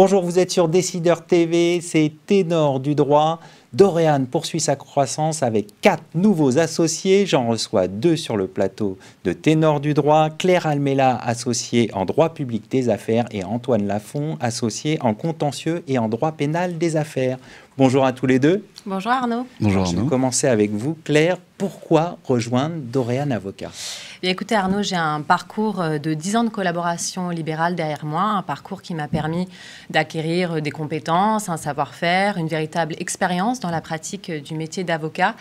Bonjour, vous êtes sur Décideur TV, c'est Ténor du droit. Doréane poursuit sa croissance avec 4 nouveaux associés. J'en reçois 2 sur le plateau de Ténor du droit. Claire Almela, associée en droit public des affaires, et Antoine Lafont, associé en contentieux et en droit pénal des affaires. Bonjour à tous les deux. Bonjour Arnaud. Bonjour Arnaud. Je vais commencer avec vous, Claire. Pourquoi rejoindre Doréane Avocat ? Écoutez Arnaud, j'ai un parcours de 10 ans de collaboration libérale derrière moi, un parcours qui m'a permis d'acquérir des compétences, un savoir-faire, une véritable expérience dans la pratique du métier d'avocat.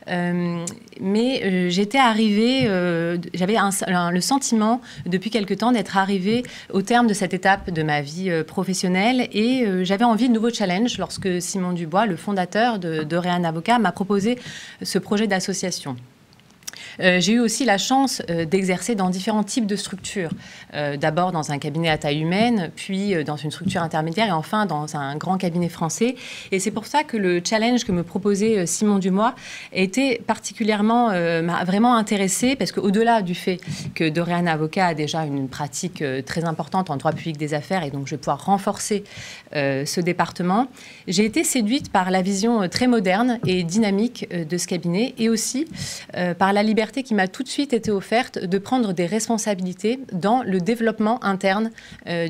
Mais j'étais arrivée, j'avais le sentiment depuis quelque temps d'être arrivée au terme de cette étape de ma vie professionnelle et j'avais envie de nouveaux challenges lorsque Simon Dubois, le fondateur de Doréane Avocat, m'a proposé ce projet d'association. J'ai eu aussi la chance d'exercer dans différents types de structures. D'abord dans un cabinet à taille humaine, puis dans une structure intermédiaire et enfin dans un grand cabinet français. Et c'est pour ça que le challenge que me proposait Simon Dubois était particulièrement, m'a vraiment intéressée parce qu'au-delà du fait que Doréane Avocat a déjà une pratique très importante en droit public des affaires et donc je vais pouvoir renforcer ce département, j'ai été séduite par la vision très moderne et dynamique de ce cabinet et aussi par la liberté qui m'a tout de suite été offerte de prendre des responsabilités dans le développement interne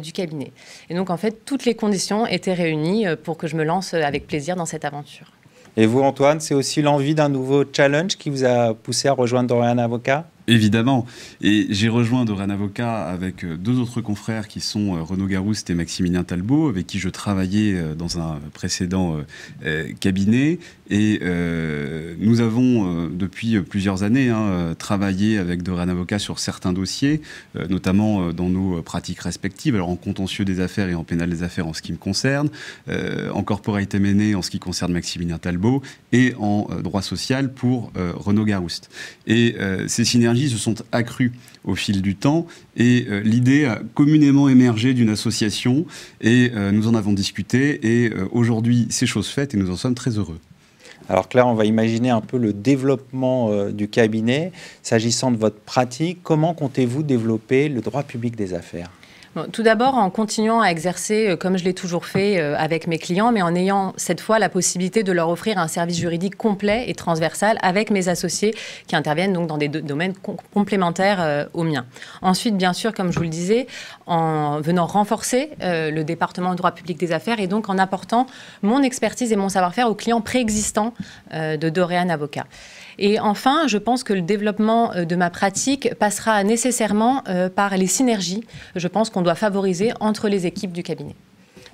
du cabinet. Et donc, en fait, toutes les conditions étaient réunies pour que je me lance avec plaisir dans cette aventure. Et vous, Antoine, c'est aussi l'envie d'un nouveau challenge qui vous a poussé à rejoindre Doréane Avocat ? Évidemment. Et j'ai rejoint Doréane Avocat avec 2 autres confrères qui sont Renaud Garouste et Maximilien Talbot, avec qui je travaillais dans un précédent cabinet. Et nous avons, depuis plusieurs années, travaillé avec Doréane Avocat sur certains dossiers, notamment dans nos pratiques respectives, alors en contentieux des affaires et en pénal des affaires en ce qui me concerne, en corporate M&A en ce qui concerne Maximilien Talbot, et en droit social pour Renaud Garouste. Et ces synergies se sont accrues au fil du temps et l'idée a communément émergé d'une association et nous en avons discuté et aujourd'hui c'est chose faite et nous en sommes très heureux. Alors Claire, on va imaginer un peu le développement du cabinet. S'agissant de votre pratique, comment comptez-vous développer le droit public des affaires ? Bon, tout d'abord, en continuant à exercer comme je l'ai toujours fait avec mes clients, mais en ayant cette fois la possibilité de leur offrir un service juridique complet et transversal avec mes associés qui interviennent donc dans des domaines complémentaires aux miens. Ensuite, bien sûr, comme je vous le disais, en venant renforcer le département de droit public des affaires et donc en apportant mon expertise et mon savoir-faire aux clients préexistants de Doréane Avocat. Et enfin, je pense que le développement de ma pratique passera nécessairement par les synergies, je pense qu'on doit favoriser entre les équipes du cabinet.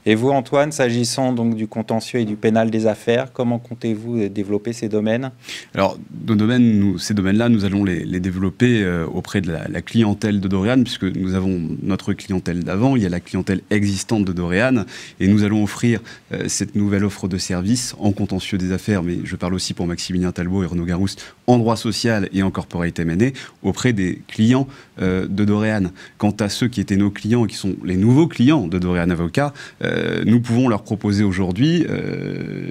Et vous, Antoine, s'agissant donc du contentieux et du pénal des affaires, comment comptez-vous développer ces domaines ? Alors, ces domaines-là, nous allons les développer auprès de la clientèle de Doréane, puisque nous avons notre clientèle d'avant, il y a la clientèle existante de Doréane, et nous allons offrir cette nouvelle offre de services en contentieux des affaires, mais je parle aussi pour Maximilien Talbot et Renaud Garouste, en droit social et en corporate M&A, auprès des clients de Doréane. Quant à ceux qui étaient nos clients et qui sont les nouveaux clients de Doréane Avocat, nous pouvons leur proposer aujourd'hui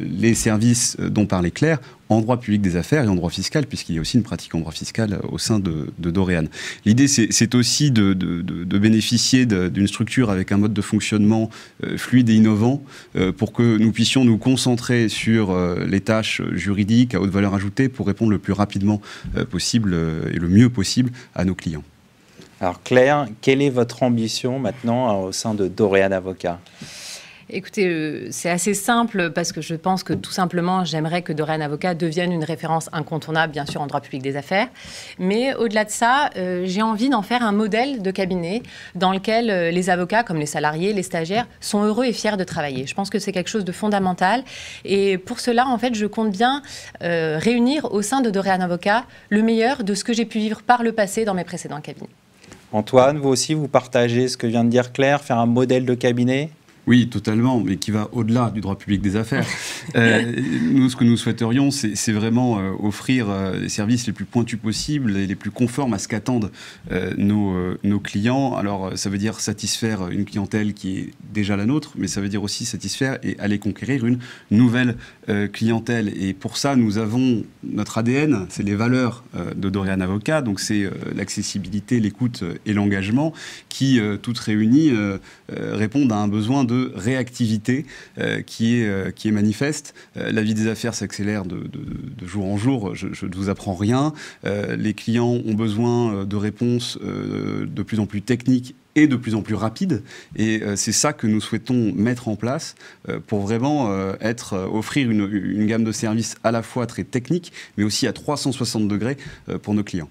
les services dont parlait Claire en droit public des affaires et en droit fiscal, puisqu'il y a aussi une pratique en droit fiscal au sein de Doréane. L'idée, c'est aussi de bénéficier d'une structure avec un mode de fonctionnement fluide et innovant pour que nous puissions nous concentrer sur les tâches juridiques à haute valeur ajoutée pour répondre le plus rapidement possible et le mieux possible à nos clients. Alors Claire, quelle est votre ambition maintenant au sein de Doréane Avocat ? Écoutez, c'est assez simple parce que je pense que tout simplement, j'aimerais que Doréane Avocat devienne une référence incontournable, bien sûr, en droit public des affaires. Mais au-delà de ça, j'ai envie d'en faire un modèle de cabinet dans lequel les avocats, comme les salariés, les stagiaires, sont heureux et fiers de travailler. Je pense que c'est quelque chose de fondamental. Et pour cela, en fait, je compte bien réunir au sein de Doréane Avocat le meilleur de ce que j'ai pu vivre par le passé dans mes précédents cabinets. Antoine, vous aussi, vous partagez ce que vient de dire Claire, faire un modèle de cabinet ? Oui, totalement, mais qui va au-delà du droit public des affaires. Nous, ce que nous souhaiterions, c'est vraiment offrir les services les plus pointus possibles et les plus conformes à ce qu'attendent nos clients. Alors, ça veut dire satisfaire une clientèle qui est déjà la nôtre, mais ça veut dire aussi satisfaire et aller conquérir une nouvelle clientèle. Et pour ça, nous avons notre ADN, c'est les valeurs de Doréane Avocat, donc c'est l'accessibilité, l'écoute et l'engagement qui, toutes réunies, répondent à un besoin de de réactivité qui est manifeste. La vie des affaires s'accélère de jour en jour, je ne vous apprends rien. Les clients ont besoin de réponses de plus en plus techniques et de plus en plus rapides. Et c'est ça que nous souhaitons mettre en place pour vraiment offrir une gamme de services à la fois très technique, mais aussi à 360 degrés pour nos clients.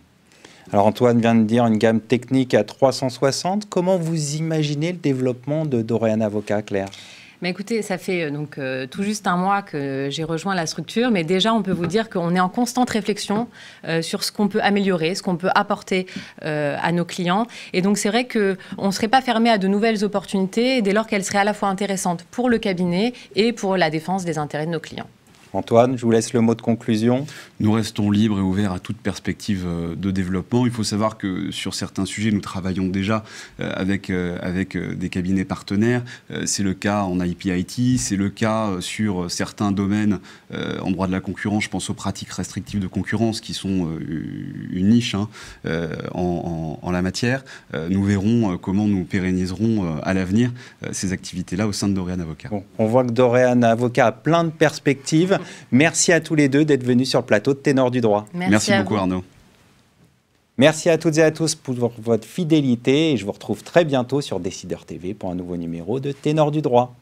Alors Antoine vient de dire une gamme technique à 360. Comment vous imaginez le développement de Dorian Avocat, Claire ? Mais écoutez, ça fait donc tout juste un mois que j'ai rejoint la structure, mais déjà on peut vous dire qu'on est en constante réflexion sur ce qu'on peut améliorer, ce qu'on peut apporter à nos clients. Et donc c'est vrai qu'on ne serait pas fermé à de nouvelles opportunités dès lors qu'elles seraient à la fois intéressantes pour le cabinet et pour la défense des intérêts de nos clients. Antoine, je vous laisse le mot de conclusion. Nous restons libres et ouverts à toute perspective de développement. Il faut savoir que sur certains sujets, nous travaillons déjà avec des cabinets partenaires. C'est le cas en IP-IT, c'est le cas sur certains domaines en droit de la concurrence. Je pense aux pratiques restrictives de concurrence qui sont une niche en la matière. Nous verrons comment nous pérenniserons à l'avenir ces activités-là au sein de Dorian Avocat. Bon, on voit que Dorian Avocat a plein de perspectives. Merci à tous les deux d'être venus sur le plateau de Ténor du droit. Merci beaucoup Arnaud. Merci à toutes et à tous pour votre fidélité et je vous retrouve très bientôt sur Décideur TV pour un nouveau numéro de Ténor du droit.